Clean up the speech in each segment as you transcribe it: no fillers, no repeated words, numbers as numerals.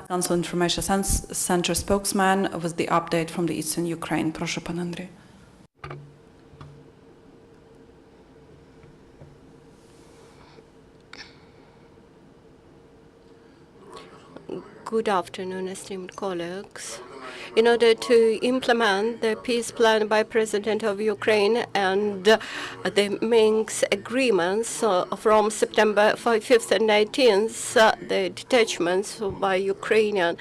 Council Information Center spokesman with the update from the eastern Ukraine. Proszę, pan Andriy. Good afternoon, esteemed colleagues. In order to implement the peace plan by President of Ukraine and the Minsk agreements from September 5th and 19th, the detachments by Ukrainian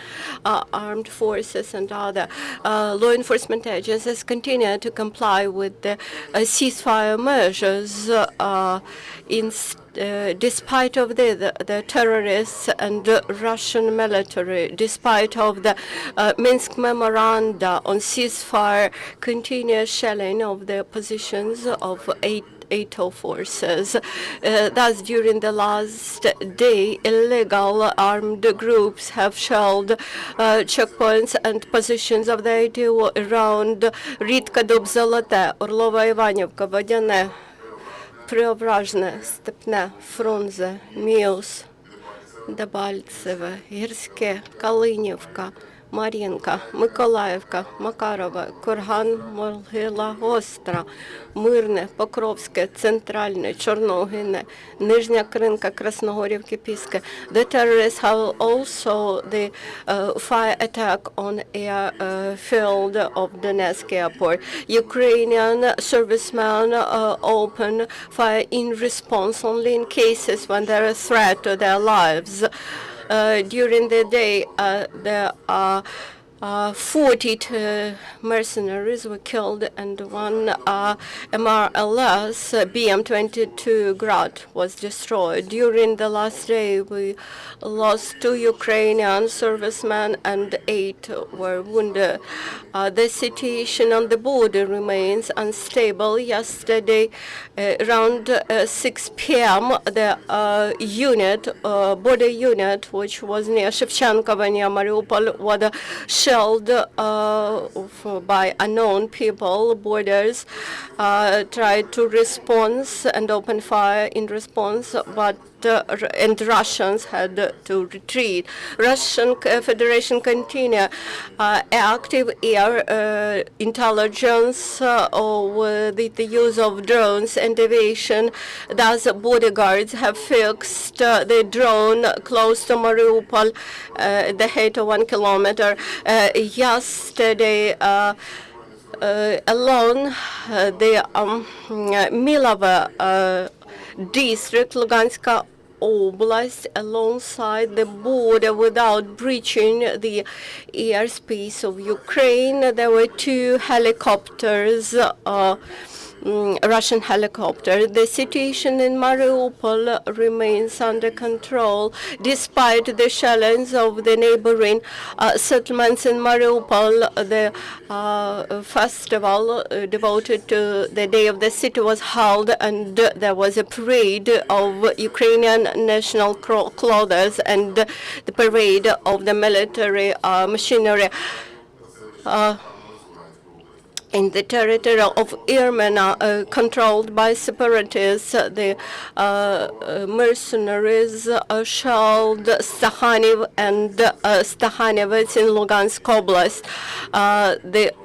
armed forces and other law enforcement agencies continue to comply with the ceasefire measures despite of the terrorists and Russian military, despite of the Minsk memoranda on ceasefire, continuous shelling of the positions of NATO forces. Thus, during the last day, illegal armed groups have shelled checkpoints and positions of the ATO around Рідка, Золоте, Орлова, Іванівка, Водяне, Преображне, Степне, Фрунзе, Міус, Дебальцеве, Гірське, Калинівка, Мар'їнка, Миколаївка, Макарове, Курган, Могила Гостра, Мирне, Покровське, Центральне, Чорногине, Нижня Кринка, Красногорівки, Піски. The terrorists have also the fire attack on airfield of Donetsk airport. Ukrainian servicemen open fire in response only in cases when there is a threat to their lives. During the day, there are 40 mercenaries were killed, and one MRLS BM-22 Grad was destroyed. During the last day, we lost 2 Ukrainian servicemen and 8 were wounded. The situation on the border remains unstable. Yesterday, around 6 p.m., the border unit, which was near Shevchenkovo, near Mariupol, was shelled by unknown people. Borders tried to respond and open fire in response, but and Russians had to retreat. Russian Federation continue active air intelligence with the use of drones and aviation. Thus, bodyguards have fixed the drone close to Mariupol, the height of 1 kilometer. Yesterday, alone, the Milova district, Luganska Oblast, alongside the border without breaching the airspace of Ukraine. There were 2 helicopters, Russian helicopter. The situation in Mariupol remains under control despite the challenge of the neighboring settlements in Mariupol. The festival devoted to the Day of the City was held, and there was a parade of Ukrainian national clothes and the parade of the military machinery. In the territory of Irmena, controlled by separatists, the mercenaries shelled Stakhaniv and Stakhanevets in Lugansk Oblast.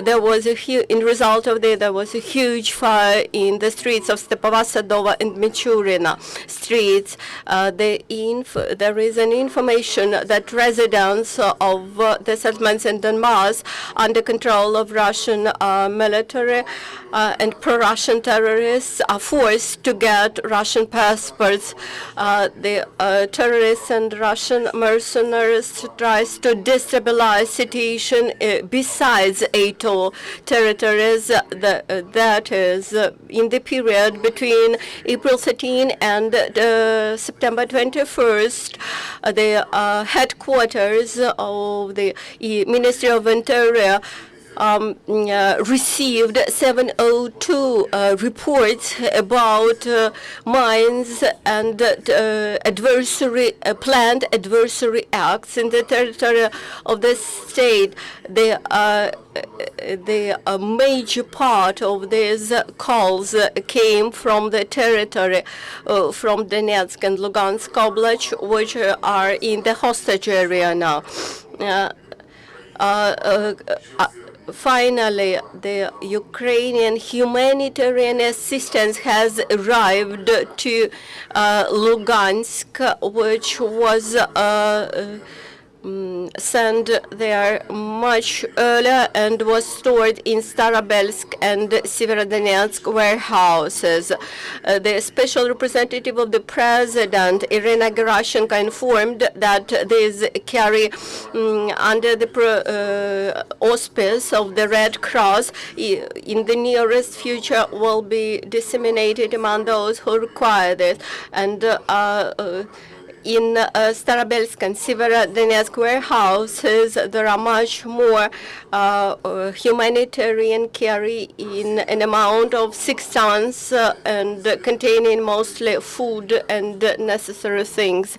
There was in result of there was a huge fire in the streets of Stepova, Sadova, and Michurina streets. There is an information that residents of the settlements in Donbass under control of Russian military and pro-Russian terrorists are forced to get Russian passports. The terrorists and Russian mercenaries tries to destabilize situation besides ATO territories. That is in the period between April 13 and September 21st, the headquarters of the Ministry of Interior received 702 reports about mines and planned adversary acts in the territory of the state. The major part of these calls came from the territory from Donetsk and Lugansk Oblast, which are in the hostage area now. Finally, the Ukrainian humanitarian assistance has arrived to Lugansk, which was sent there much earlier and was stored in Starobelsk and Severodonetsk warehouses. The special representative of the president, Irina Gerashenko, informed that these carry under the auspice of the Red Cross in the nearest future will be disseminated among those who require this. And in Starobelsk and Severodonetsk warehouses, there are much more humanitarian carry in an amount of 6 tons and containing mostly food and necessary things.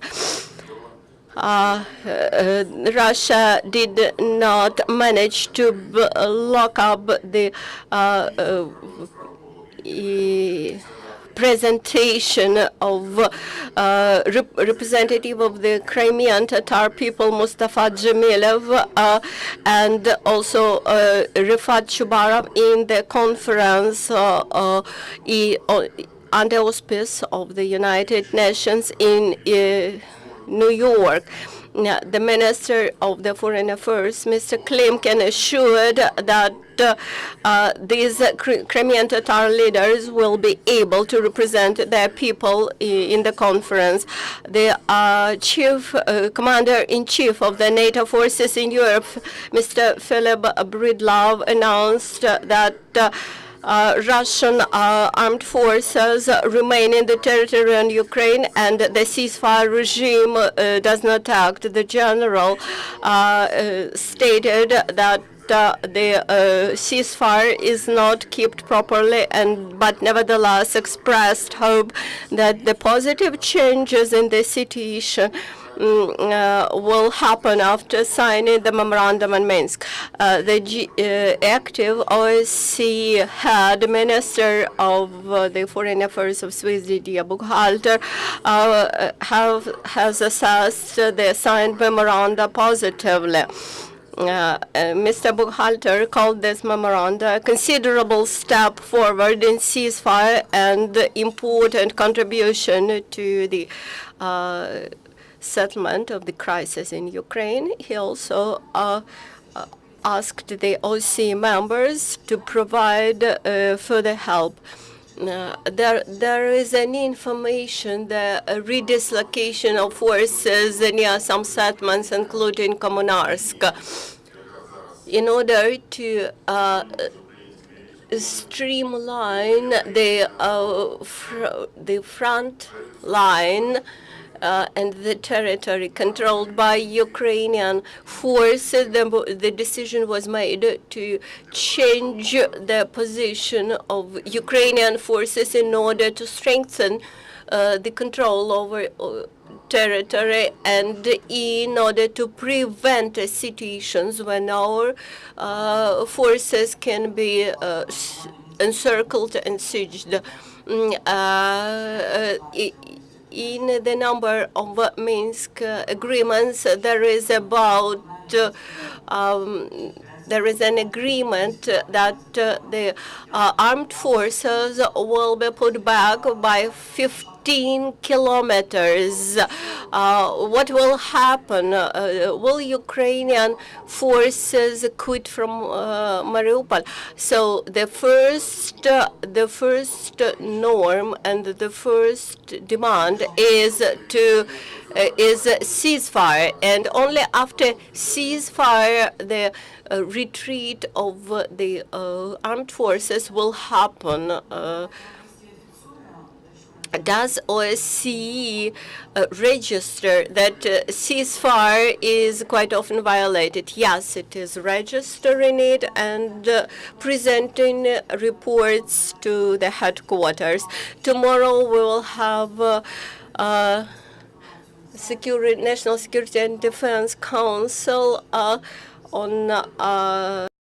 Russia did not manage to lock up the presentation of representative of the Crimean Tatar people, Mustafa Jamilov, and also Rifat Chubarov in the conference under auspice of the United Nations in New York. The Minister of the Foreign Affairs, Mr. Klimkin, assured that these Crimean Tatar leaders will be able to represent their people in the conference. The Commander-in-Chief of the NATO forces in Europe, Mr. Philip Breedlove, announced that Russian armed forces remain in the territory of Ukraine and the ceasefire regime does not act. The general stated that the ceasefire is not kept properly, but nevertheless expressed hope that the positive changes in the situation will happen after signing the memorandum in Minsk. The active OSCE head minister of the Foreign Affairs of Swiss, Didier Buchhalter, has assessed the signed memoranda positively. Mr. Buchhalter called this memoranda a considerable step forward in ceasefire and important contribution to the settlement of the crisis in Ukraine. He also asked the OSCE members to provide further help. There is an information that a redislocation of forces near some settlements, including Kommunarsk, in order to streamline the front line and the territory controlled by Ukrainian forces. The decision was made to change the position of Ukrainian forces in order to strengthen the control over territory and in order to prevent situations when our forces can be encircled and sieged. In the number of Minsk agreements, there is an agreement that the armed forces will be put back by 15 kilometers. What will happen? Will Ukrainian forces quit from Mariupol? So the first norm and the first demand is ceasefire, and only after ceasefire the retreat of the armed forces will happen. Does OSCE register that ceasefire is quite often violated? Yes, it is registering it and presenting reports to the headquarters. Tomorrow we will have National Security and Defense Council on